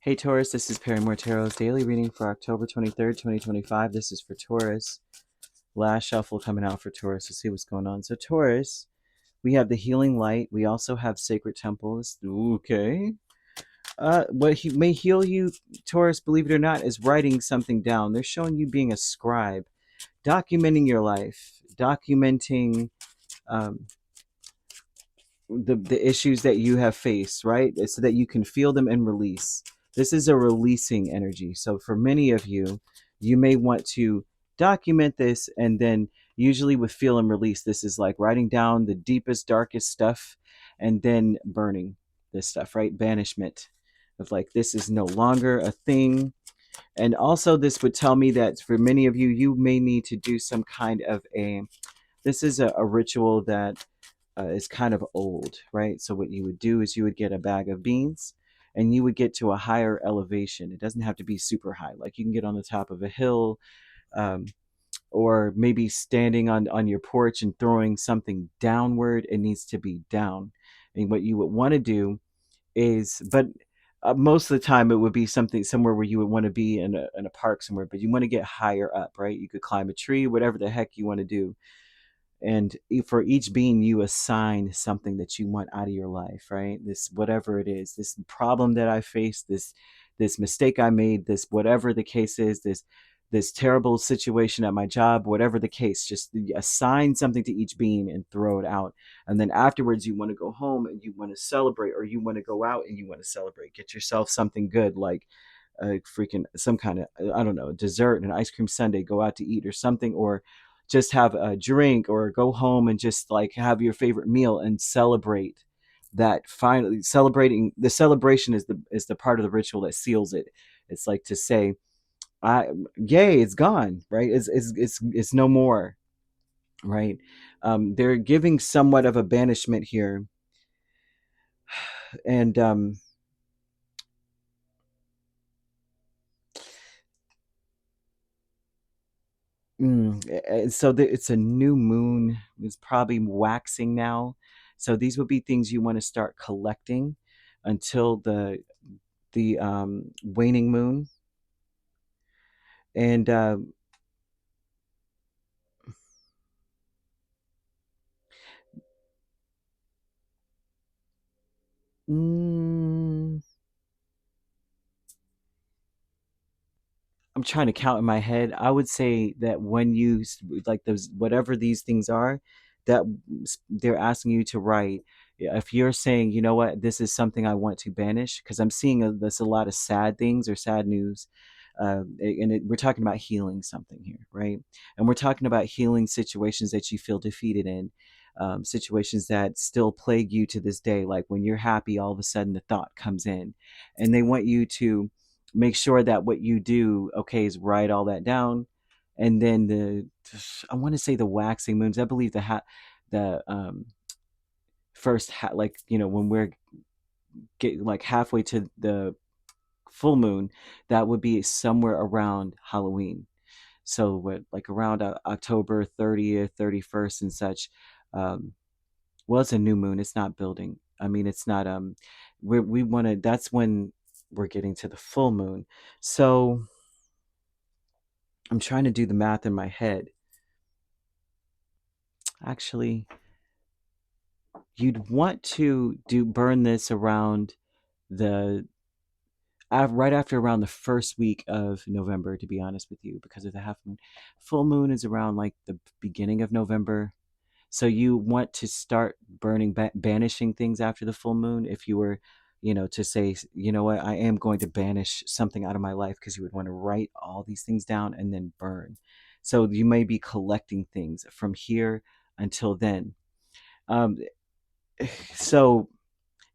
Hey Taurus, this is Perrymore Tarot's daily reading for October 23rd, 2025. This is for Taurus. Last shuffle coming out for Taurus. Let's see what's going on. So Taurus, we have the healing light. We also have sacred temples. Okay. What may heal you, Taurus, believe it or not, is writing something down. They're showing you being a scribe, documenting your life, documenting the issues that you have faced, right? So that you can feel them and release. This is a releasing energy. So for many of you, you may want to document this, and then usually with feel and release, this is like writing down the deepest, darkest stuff and then burning this stuff, right? Banishment of like, this is no longer a thing. And also this would tell me that for many of you, you may need to do some kind of this is a ritual that is kind of old, right? So what you would do is you would get a bag of beans and you would get to a higher elevation. It doesn't have to be super high. Like you can get on the top of a hill, um, or maybe standing on your porch and throwing something downward. It needs to be down. And what you would want to do is, but most of the time it would be something somewhere where you would want to be in a park somewhere, but you want to get higher up, right? You could climb a tree, whatever the heck you want to do. And for each being, you assign something that you want out of your life, right? This, whatever it is, this problem that I faced, this mistake I made, this, whatever the case is, this terrible situation at my job, whatever the case, just assign something to each being and throw it out. And then afterwards you want to go home and you want to celebrate, or you want to go out and you want to celebrate. Get yourself something good, like a freaking some kind of, I don't know, dessert, an ice cream sundae, go out to eat or something, or just have a drink, or go home and just like have your favorite meal and celebrate that. Finally celebrating, the celebration is the part of the ritual that seals it. It's like to say, I yay, it's gone, right? It's no more, right? They're giving somewhat of a banishment here. And so it's a new moon. It's probably waxing now. So these would be things you want to start collecting until the waning moon. And mm, I'm trying to count in my head. I would say that when you like those, whatever these things are, that they're asking you to write. If you're saying, you know what, this is something I want to banish, because I'm seeing there's a lot of sad things or sad news, and we're talking about healing something here, right? And we're talking about healing situations that you feel defeated in, situations that still plague you to this day. Like when you're happy, all of a sudden the thought comes in, and they want you to make sure that what you do, okay, is write all that down. And then I want to say the waxing moons, I believe the first like, you know, when we're get like halfway to the full moon, that would be somewhere around Halloween. So what, like around October 30th, 31st and such. Well, it's a new moon, it's not building, I mean, it's not we want to, that's when we're getting to the full moon. So I'm trying to do the math in my head. Actually, you'd want to burn this around the right after around the first week of November, to be honest with you, because of the half moon. Full moon is around like the beginning of November. So you want to start burning, banishing things after the full moon. If you were, you know, to say, you know what, I am going to banish something out of my life, because you would want to write all these things down and then burn. So you may be collecting things from here until then. Um, so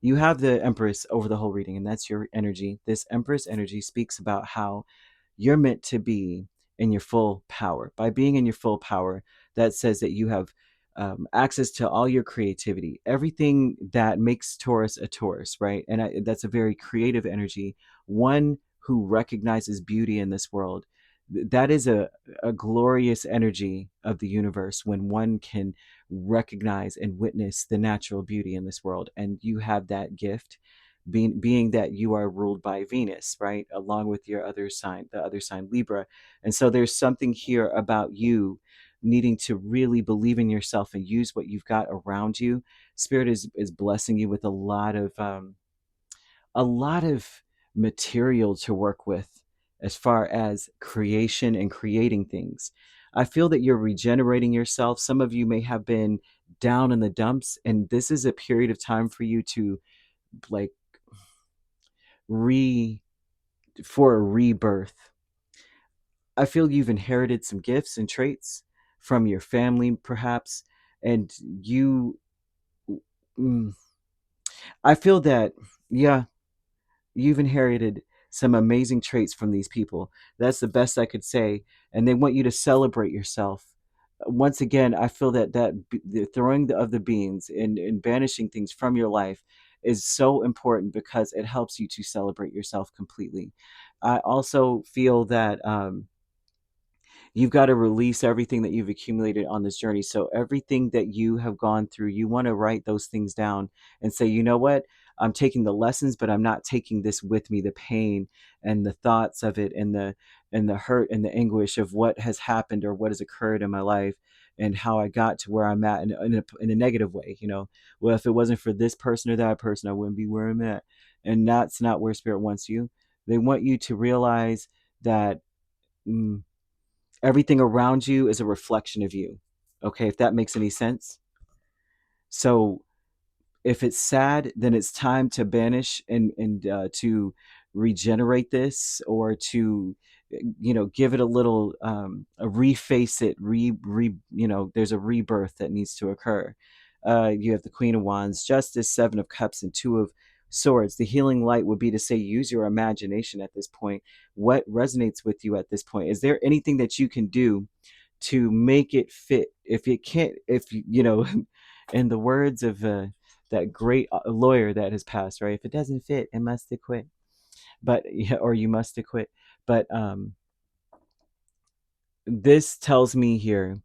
you have the Empress over the whole reading, and that's your energy. This Empress energy speaks about how you're meant to be in your full power. By being in your full power, that says that you have access to all your creativity, everything that makes Taurus a Taurus, right? And that's a very creative energy, one who recognizes beauty in this world. That is a glorious energy of the universe, when one can recognize and witness the natural beauty in this world. And you have that gift. being that you are ruled by Venus, right, along with your other sign, the other sign Libra. And so there's something here about you needing to really believe in yourself and use what you've got around you. Spirit is blessing you with a lot of material to work with as far as creation and creating things. I feel that you're regenerating yourself. Some of you may have been down in the dumps, and this is a period of time for you to like re for a rebirth. I feel you've inherited some gifts and traits from your family, perhaps, and you. Mm, I feel that, yeah, you've inherited some amazing traits from these people. That's the best I could say. And they want you to celebrate yourself. Once again, I feel that the throwing of the beans and banishing things from your life is so important because it helps you to celebrate yourself completely. I also feel that you've got to release everything that you've accumulated on this journey. So everything that you have gone through, you want to write those things down and say, you know what? I'm taking the lessons, but I'm not taking this with me, the pain and the thoughts of it and the hurt and the anguish of what has happened or what has occurred in my life and how I got to where I'm at in a negative way. Well, if it wasn't for this person or that person, I wouldn't be where I'm at. And that's not where spirit wants you. They want you to realize that mm, everything around you is a reflection of you. Okay, if that makes any sense. So if it's sad, then it's time to banish and to regenerate this, or to give it a little a reface it, there's a rebirth that needs to occur. You have the Queen of Wands, Justice, Seven of Cups, and Two of Swords. The healing light would be to say, use your imagination at this point. What resonates with you at this point? Is there anything that you can do to make it fit? If it can't, if in the words of that great lawyer that has passed, right? If it doesn't fit, it must acquit. But yeah, or you must acquit. But this tells me here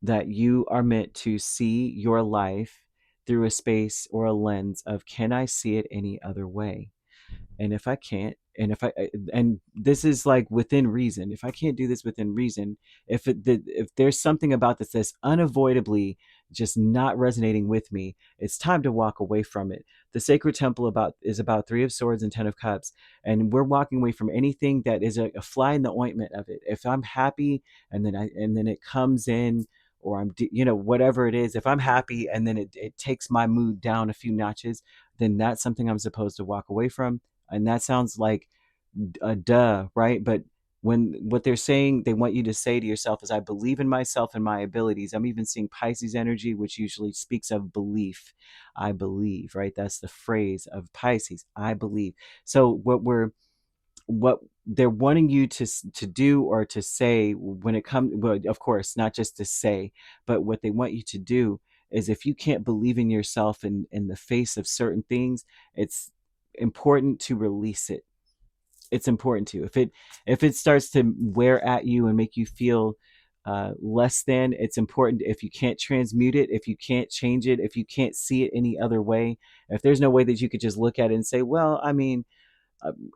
that you are meant to see your life through a space or a lens of, can I see it any other way? And if I can't, and this is like within reason, if I can't do this within reason, if there's something about this that's unavoidably just not resonating with me, it's time to walk away from it. The sacred temple is about Three of Swords and Ten of Cups, and we're walking away from anything that is a fly in the ointment of it. If I'm happy and then it comes in, or I'm whatever it is, if I'm happy and then it takes my mood down a few notches, then that's something I'm supposed to walk away from. And that sounds like a duh, right? But when what they're saying, they want you to say to yourself is, I believe in myself and my abilities. I'm even seeing Pisces energy, which usually speaks of belief. I believe, right? That's the phrase of Pisces. I believe. So what they're wanting you to do or to say when it comes, well, of course, not just to say, but what they want you to do is, if you can't believe in yourself in the face of certain things, it's important to release it. It's important to, if it starts to wear at you and make you feel less than, it's important. If you can't transmute it, if you can't change it, if you can't see it any other way, if there's no way that you could just look at it and say, well, I mean,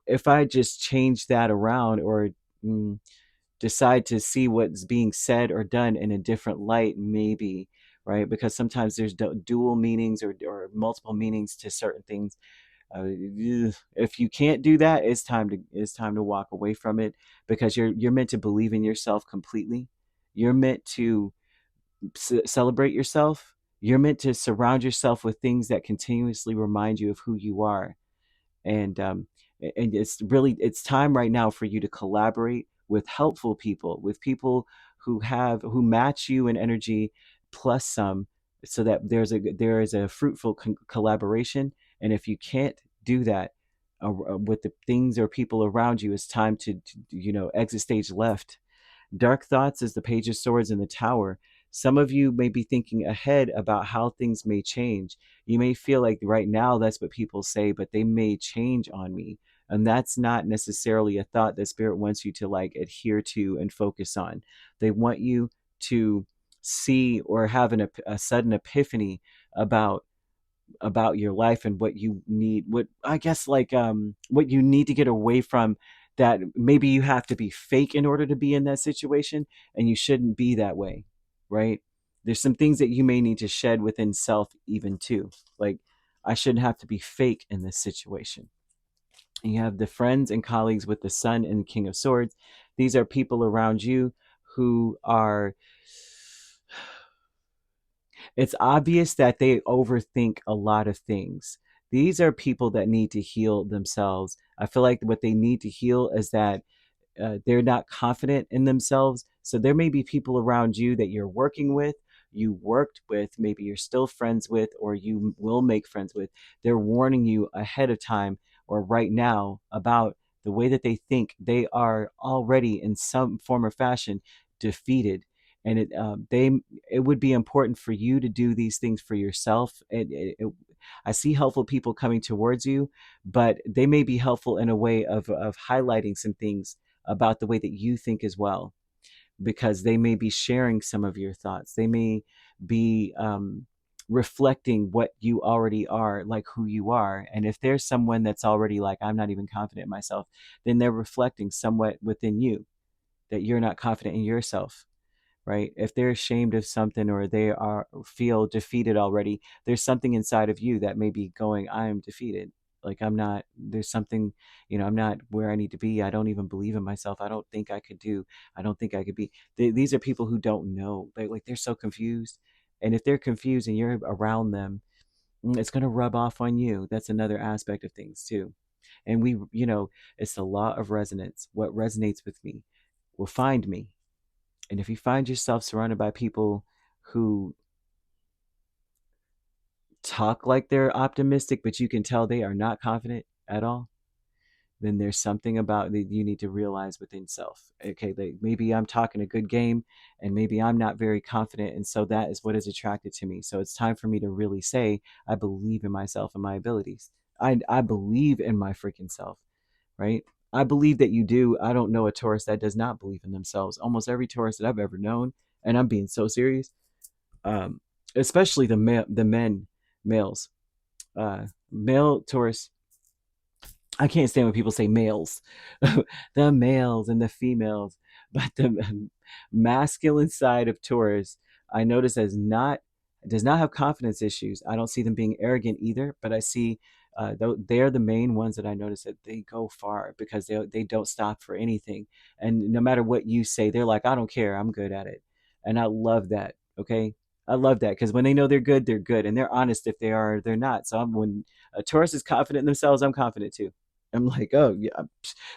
if I just change that around, or mm, decide to see what's being said or done in a different light, maybe, right? Because sometimes there's dual meanings or multiple meanings to certain things. If you can't do that, it's time to walk away from it, because you're meant to believe in yourself completely. You're meant to celebrate yourself. You're meant to surround yourself with things that continuously remind you of who you are. And it's time right now for you to collaborate with helpful people, with people who match you in energy plus some, so that there is a fruitful collaboration. And if you can't do that with the things or people around you, it's time to exit stage left. Dark thoughts is the Page of Swords in the Tower. Some of you may be thinking ahead about how things may change. You may feel like right now that's what people say, but they may change on me. And that's not necessarily a thought that Spirit wants you to like adhere to and focus on. They want you to see or have a sudden epiphany about about your life and what you need, what I guess like what you need to get away from, that maybe you have to be fake in order to be in that situation, and you shouldn't be that way, right? There's some things that you may need to shed within self even too. Like, I shouldn't have to be fake in this situation. And you have the friends and colleagues with the Sun and King of Swords. These are people around you who are, it's obvious that they overthink a lot of things. These are people that need to heal themselves. I feel like what they need to heal is that they're not confident in themselves. So there may be people around you that you're working with, you worked with, maybe you're still friends with, or you will make friends with. They're warning you ahead of time or right now about the way that they think. They are already in some form or fashion defeated. And it would be important for you to do these things for yourself. I see helpful people coming towards you, but they may be helpful in a way of highlighting some things about the way that you think as well, because they may be sharing some of your thoughts. They may be reflecting what you already are, like who you are. And if there's someone that's already like, I'm not even confident in myself, then they're reflecting somewhat within you that you're not confident in yourself, right? If they're ashamed of something or they are feel defeated already, there's something inside of you that may be going, I am defeated. Like, I'm not, there's something, I'm not where I need to be. I don't even believe in myself. I don't think I could do, I don't think I could be. These are people who don't know. They're so confused. And if they're confused and you're around them, it's going to rub off on you. That's another aspect of things too. And it's the law of resonance. What resonates with me will find me. And if you find yourself surrounded by people who talk like they're optimistic, but you can tell they are not confident at all, then there's something about that you need to realize within self. Okay, maybe I'm talking a good game and maybe I'm not very confident. And so that is what is attracted to me. So it's time for me to really say, I believe in myself and my abilities. I believe in my freaking self, right? I believe that you do. I don't know a Taurus that does not believe in themselves. Almost every Taurus that I've ever known, and I'm being so serious, um, especially the males, male Taurus. I can't stand when people say males, the males and the females, but the masculine side of Taurus, I notice does not have confidence issues. I don't see them being arrogant either, but I see they're the main ones that I notice that they go far because they don't stop for anything, and no matter what you say, they're like, I don't care, I'm good at it, and I love that. Okay, I love that because when they know they're good, and they're honest. If they are, they're not. So when a Taurus is confident in themselves, I'm confident too. I'm like, oh yeah,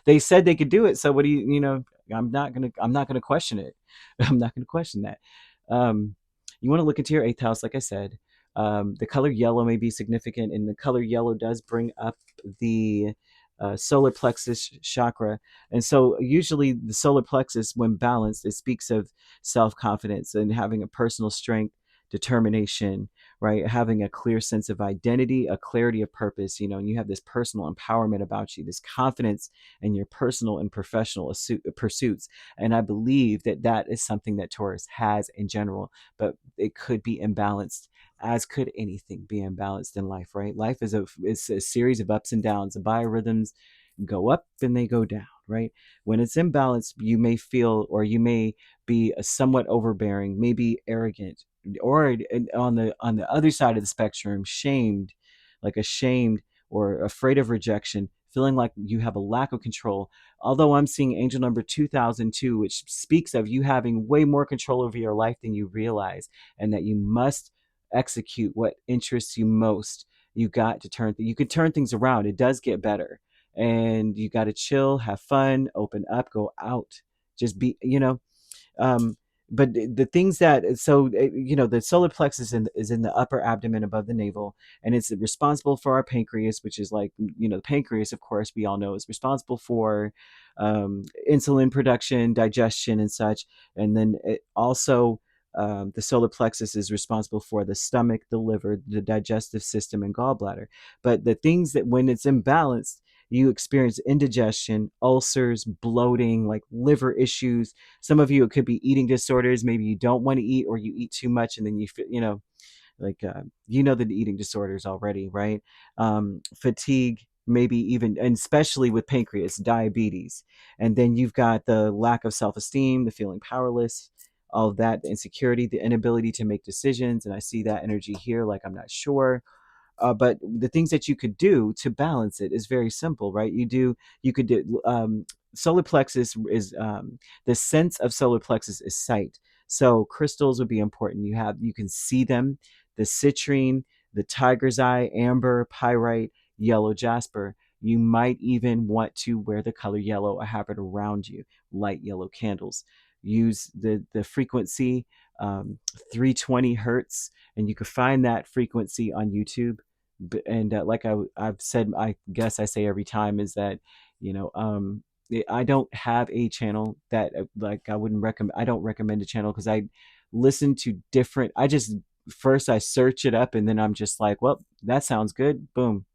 they said they could do it. So what do I'm not gonna question it. I'm not gonna question that. Um, you want to look into your eighth house, like I said. The color yellow may be significant, and the color yellow does bring up the solar plexus chakra. And so, usually, the solar plexus, when balanced, it speaks of self confidence and having a personal strength, determination, right? Having a clear sense of identity, a clarity of purpose, and you have this personal empowerment about you, this confidence in your personal and professional pursuits. And I believe that that is something that Taurus has in general, but it could be imbalanced, as could anything be imbalanced in life, right? Life is a series of ups and downs. The biorhythms go up and they go down, right? When it's imbalanced, you may feel, or you may be a somewhat overbearing, maybe arrogant, or on the other side of the spectrum, shamed, like ashamed or afraid of rejection, feeling like you have a lack of control. Although I'm seeing angel number 2002, which speaks of you having way more control over your life than you realize, and that you must execute what interests you most. You can turn things around. It does get better, and you got to chill, have fun, open up, go out, just be, um, but the things the solar plexus is in the upper abdomen above the navel, and it's responsible for our pancreas, which is like, the pancreas, of course, we all know is responsible for insulin production, digestion, and such. And then it also, the solar plexus is responsible for the stomach, the liver, the digestive system, and gallbladder. But the things that, when it's imbalanced, you experience indigestion, ulcers, bloating, like liver issues. Some of you, it could be eating disorders. Maybe you don't want to eat, or you eat too much, and then you feel, like you know the eating disorders already, right? Fatigue, maybe even, and especially with pancreas, diabetes. And then you've got the lack of self-esteem, the feeling powerless, all of that, the insecurity, the inability to make decisions. And I see that energy here, like I'm not sure. But the things that you could do to balance it is very simple, right? You could do, solar plexus is, the sense of solar plexus is sight. So crystals would be important. You can see them, the citrine, the tiger's eye, amber, pyrite, yellow jasper. You might even want to wear the color yellow or have it around you, light yellow candles. Use the frequency, 320 hertz, and you can find that frequency on YouTube. And like I've said, I guess I say every time, is that, you know, I don't have a channel that, like, I don't recommend a channel, because I listen to different, I just, first I search it up and then I'm just like, well, that sounds good, boom.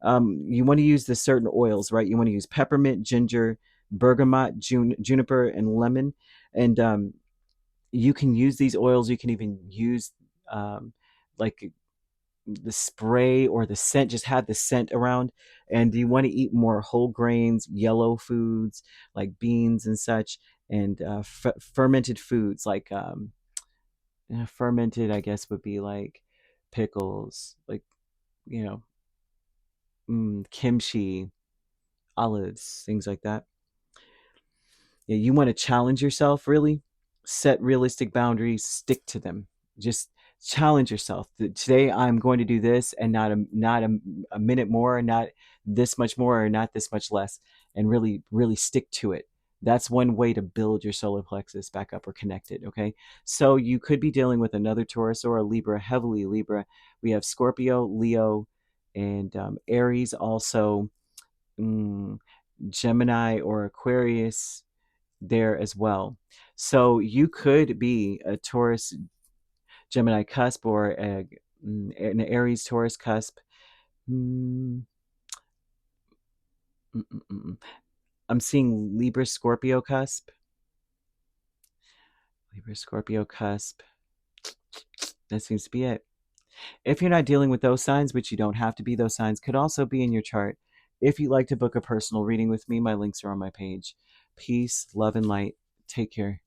You want to use the certain oils, right? You want to use peppermint, ginger, bergamot, juniper, and lemon. And you can use these oils, you can even use, like, the spray or the scent, just have the scent around. And you want to eat more whole grains, yellow foods like beans and such, and fermented foods like, fermented, I guess, would be like pickles, like, you know, kimchi, olives, things like that. Yeah, you want to challenge yourself, really set realistic boundaries, stick to them. Just challenge yourself. Today I'm going to do this, and not a minute more, not this much more, or not this much less, and really stick to it. That's one way to build your solar plexus back up or connect it. Okay, so you could be dealing with another Taurus or a Libra, heavily Libra. We have Scorpio, Leo, and Aries also. mm, Gemini or Aquarius there as well. So you could be a Taurus Gemini cusp, or an Aries Taurus cusp. Mm, mm, mm, mm. I'm seeing Libra Scorpio cusp. Libra Scorpio cusp. That seems to be it. If you're not dealing with those signs, which you don't have to be, those signs could also be in your chart. If you'd like to book a personal reading with me, my links are on my page. Peace, love, and light. Take care.